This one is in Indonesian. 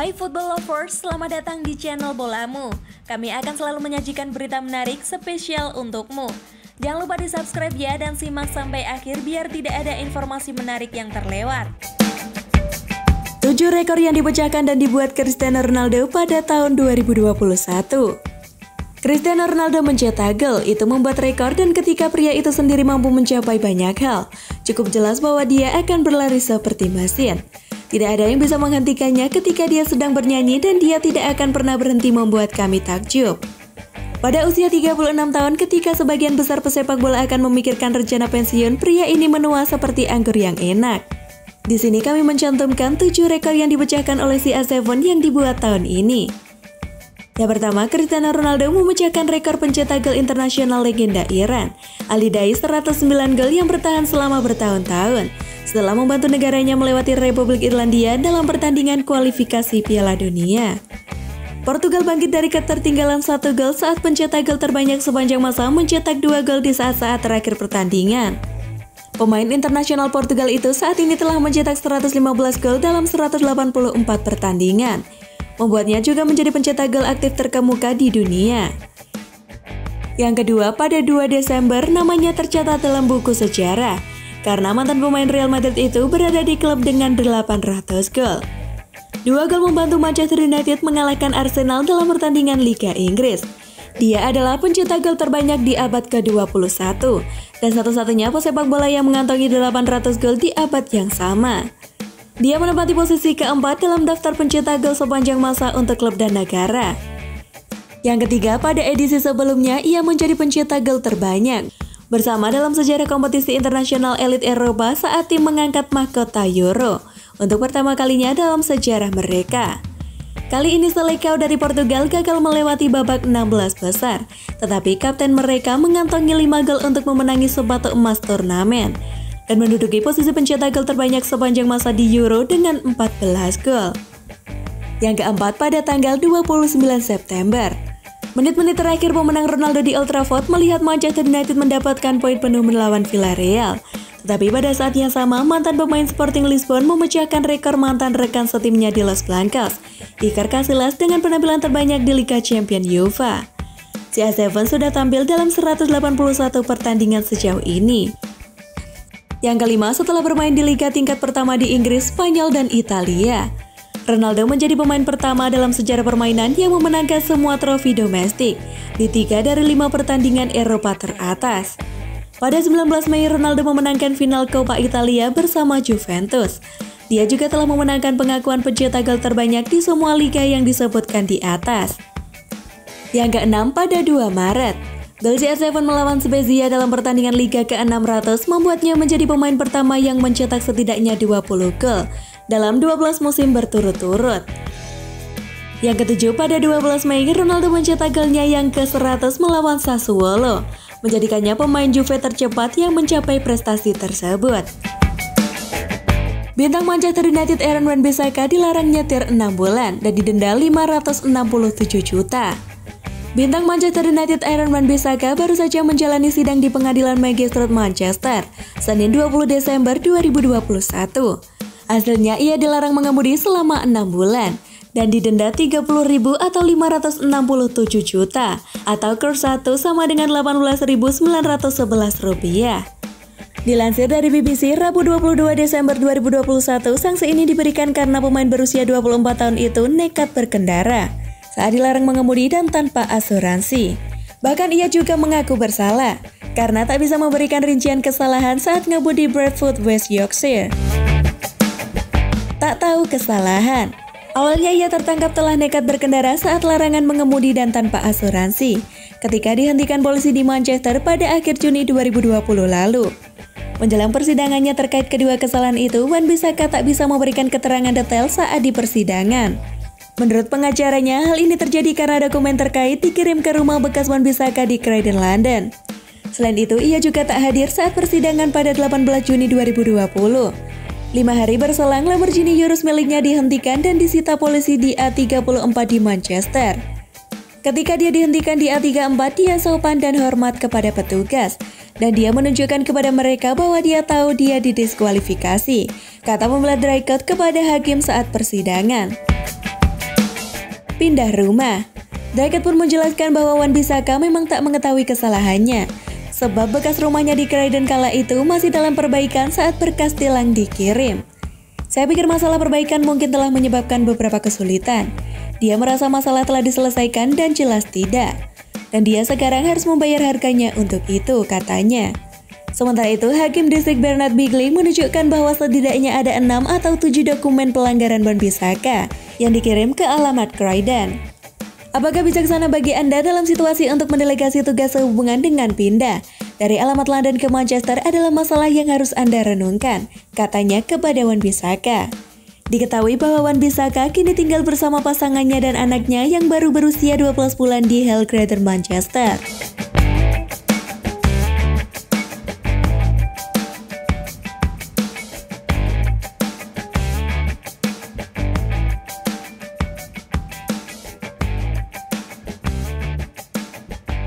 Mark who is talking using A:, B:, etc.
A: Hai football lovers, selamat datang di channel Bolamu. Kami akan selalu menyajikan berita menarik spesial untukmu. Jangan lupa di subscribe ya dan simak sampai akhir biar tidak ada informasi menarik yang terlewat. 7 rekor yang dipecahkan dan dibuat Cristiano Ronaldo pada tahun 2021. Cristiano Ronaldo mencetak gol, itu membuat rekor, dan ketika pria itu sendiri mampu mencapai banyak hal, cukup jelas bahwa dia akan berlari seperti mesin. Tidak ada yang bisa menghentikannya ketika dia sedang bernyanyi dan dia tidak akan pernah berhenti membuat kami takjub. Pada usia 36 tahun ketika sebagian besar pesepak bola akan memikirkan rencana pensiun, pria ini menua seperti anggur yang enak. Di sini kami mencantumkan 7 rekor yang dipecahkan oleh CR7 yang dibuat tahun ini. Yang pertama, Cristiano Ronaldo memecahkan rekor pencetak gol internasional legenda Iran, Ali Daei 109 gol yang bertahan selama bertahun-tahun, setelah membantu negaranya melewati Republik Irlandia dalam pertandingan kualifikasi Piala Dunia. Portugal bangkit dari ketertinggalan 1 gol saat pencetak gol terbanyak sepanjang masa mencetak 2 gol di saat-saat terakhir pertandingan. Pemain internasional Portugal itu saat ini telah mencetak 115 gol dalam 184 pertandingan. Membuatnya juga menjadi pencetak gol aktif terkemuka di dunia. Yang kedua, pada 2 Desember namanya tercatat dalam buku sejarah karena mantan pemain Real Madrid itu berada di klub dengan 800 gol. 2 gol membantu Manchester United mengalahkan Arsenal dalam pertandingan Liga Inggris. Dia adalah pencetak gol terbanyak di abad ke-21 dan satu-satunya pesepak bola yang mengantongi 800 gol di abad yang sama. Dia menempati posisi keempat dalam daftar pencetak gol sepanjang masa untuk klub dan negara. Yang ketiga, pada edisi sebelumnya ia menjadi pencetak gol terbanyak bersama dalam sejarah kompetisi internasional elit Eropa saat tim mengangkat mahkota Euro untuk pertama kalinya dalam sejarah mereka. Kali ini Selecao dari Portugal gagal melewati babak 16 besar, tetapi kapten mereka mengantongi 5 gol untuk memenangi sepatu emas turnamen dan menduduki posisi pencetak gol terbanyak sepanjang masa di Euro dengan 14 gol. Yang keempat, pada tanggal 29 September. Menit-menit terakhir pemenang Ronaldo di Old Trafford melihat Manchester United mendapatkan poin penuh melawan Villarreal. Tetapi pada saat yang sama, mantan pemain Sporting Lisbon memecahkan rekor mantan rekan setimnya di Los Blancos, Iker Casillas, dengan penampilan terbanyak di Liga Champions UEFA. CR7 sudah tampil dalam 181 pertandingan sejauh ini. Yang kelima, setelah bermain di liga tingkat pertama di Inggris, Spanyol, dan Italia, Ronaldo menjadi pemain pertama dalam sejarah permainan yang memenangkan semua trofi domestik di 3 dari 5 pertandingan Eropa teratas. Pada 19 Mei, Ronaldo memenangkan final Coppa Italia bersama Juventus. Dia juga telah memenangkan pengakuan pencetak gol terbanyak di semua liga yang disebutkan di atas. Yang keenam, pada 2 Maret, gol CR7 melawan Spezia dalam pertandingan Liga ke-600 membuatnya menjadi pemain pertama yang mencetak setidaknya 20 gol dalam 12 musim berturut-turut. Yang ketujuh, pada 12 Mei, Ronaldo mencetak golnya yang ke-100 melawan Sassuolo, menjadikannya pemain Juve tercepat yang mencapai prestasi tersebut. Bintang Manchester United Aaron Wan-Bissaka dilarang nyetir 6 bulan dan didenda 567 juta. Bintang Manchester United Aaron Wan-Bissaka baru saja menjalani sidang di pengadilan Magistrate Manchester, Senin 20 Desember 2021. Hasilnya ia dilarang mengemudi selama 6 bulan dan didenda 30.000 atau 567 juta atau kurs 1 sama dengan 18.911 rupiah. Dilansir dari BBC, Rabu 22 Desember 2021, sanksi ini diberikan karena pemain berusia 24 tahun itu nekat berkendara saat dilarang mengemudi dan tanpa asuransi. Bahkan ia juga mengaku bersalah karena tak bisa memberikan rincian kesalahan saat ngebut di Bradford, West Yorkshire. Tak tahu kesalahan. Awalnya ia tertangkap telah nekat berkendara saat larangan mengemudi dan tanpa asuransi ketika dihentikan polisi di Manchester pada akhir Juni 2020 lalu. Menjelang persidangannya terkait kedua kesalahan itu, Wan-Bissaka tak bisa memberikan keterangan detail saat di persidangan. Menurut pengacaranya, hal ini terjadi karena dokumen terkait dikirim ke rumah bekas Wan-Bissaka di Croydon, London. Selain itu, ia juga tak hadir saat persidangan pada 18 Juni 2020. 5 hari berselang, Lamborghini Urus miliknya dihentikan dan disita polisi di A34 di Manchester. Ketika dia dihentikan di A34, dia sopan dan hormat kepada petugas, dan dia menunjukkan kepada mereka bahwa dia tahu dia didiskualifikasi, kata pembela Drykot kepada hakim saat persidangan. pindah rumah. Draket pun menjelaskan bahwa Wan-Bissaka memang tak mengetahui kesalahannya, sebab bekas rumahnya di Croydon kala itu masih dalam perbaikan saat berkas tilang dikirim. Saya pikir masalah perbaikan mungkin telah menyebabkan beberapa kesulitan. Dia merasa masalah telah diselesaikan dan jelas tidak. Dan dia sekarang harus membayar harganya untuk itu, katanya. Sementara itu, Hakim Distrik Bernard Bigley menunjukkan bahwa setidaknya ada 6 atau 7 dokumen pelanggaran Wan-Bissaka yang dikirim ke alamat Croydon. Apakah bijaksana bagi Anda dalam situasi untuk mendelegasi tugas sehubungan dengan pindah dari alamat London ke Manchester adalah masalah yang harus Anda renungkan, katanya kepada Wan-Bissaka. Diketahui bahwa Wan-Bissaka kini tinggal bersama pasangannya dan anaknya yang baru berusia 12 bulan di Hell Greater Manchester.